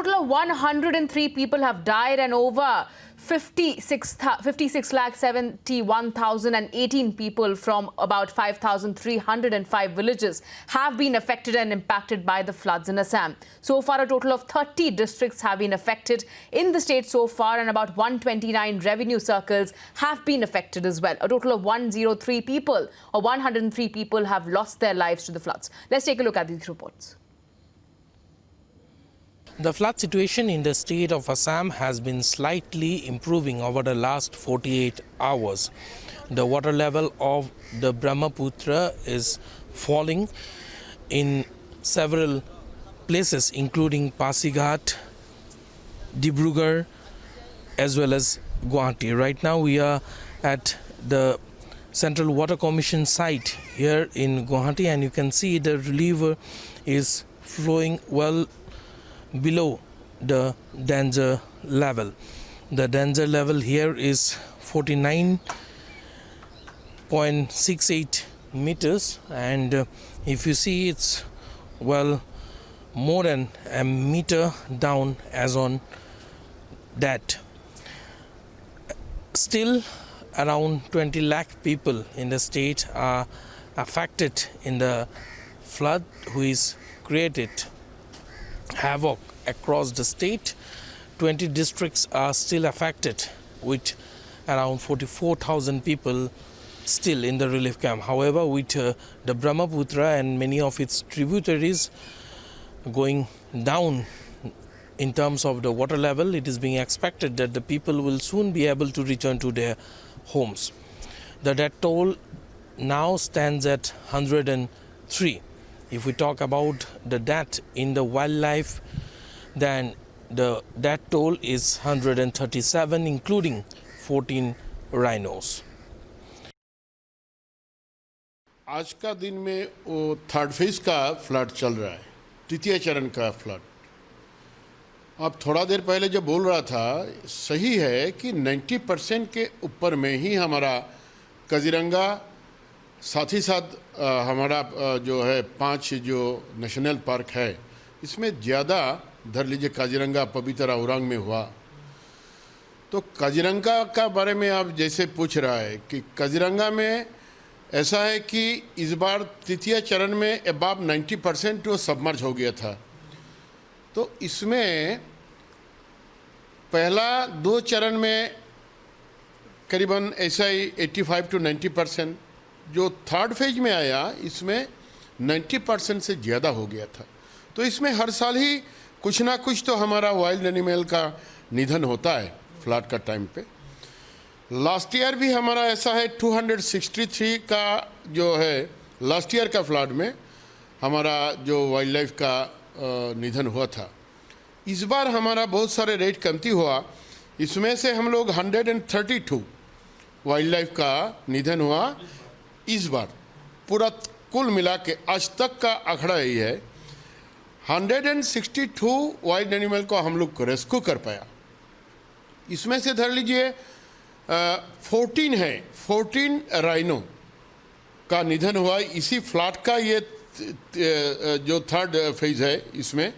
total of 103 people have died and over 56,71,018 people from about 5,305 villages have been affected and impacted by the floods in Assam. So far, a total of 30 districts have been affected in the state so far, and about 129 revenue circles have been affected as well. A total of 103 people or 103 people have lost their lives to the floods. Let's take a look at these reports. The flood situation in the state of Assam has been slightly improving over the last 48 hours. The water level of the Brahmaputra is falling in several places, including Pasighat, Dibrugarh, as well as Guwahati. Right now we are at the Central Water Commission site here in Guwahati, and you can see the river is flowing well below the danger level. The danger level here is 49.68 meters, and if you see, it's well more than a meter down as on that. Still around 20 lakh people in the state are affected in the flood, which created havoc across the state. 20 districts are still affected, with around 44,000 people still in the relief camp. However, with the Brahmaputra and many of its tributaries going down in terms of the water level, it is being expected that the people will soon be able to return to their homes. The death toll now stands at 103. If we talk about the death in the wildlife, then the death toll is 137, including 14 rhinos. आज का दिन में वो third phase का flood चल रहा है, तृतीय चरण का फ्लड. अब थोड़ा देर पहले जो बोल रहा था, सही है कि 90% के ऊपर में ही हमारा काजीरंगा, साथ ही साथ हमारा जो है 5 जो नेशनल पार्क है, इसमें ज़्यादा धर लीजिए काजीरंगा, पवित्रा, औरांग में हुआ. तो काजीरंगा का बारे में आप जैसे पूछ रहा है कि काजीरंगा में ऐसा है कि इस बार तृतीय चरण में अबाव 90% वो सबमर्ज हो गया था. तो इसमें पहला 2 चरण में करीबन ऐसा ही 85 to 90%. जो थर्ड फेज में आया, इसमें 90% से ज़्यादा हो गया था. तो इसमें हर साल ही कुछ ना कुछ तो हमारा वाइल्ड एनिमल का निधन होता है फ्लड का टाइम पे. लास्ट ईयर भी हमारा ऐसा है, 263 का जो है लास्ट ईयर का फ्लड में हमारा जो वाइल्ड लाइफ का निधन हुआ था. इस बार हमारा बहुत सारे रेट कमती हुआ. इसमें से हम लोग 132 वाइल्ड लाइफ का निधन हुआ. इस बार पूरा कुल मिला के आज तक का आंकड़ा यही है, 162 वाइल्ड एनिमल को हम लोग रेस्क्यू कर पाया. इसमें से धर लीजिए 14 है, 14 राइनो का निधन हुआ इसी फ्लड का. ये जो थर्ड फेज है, इसमें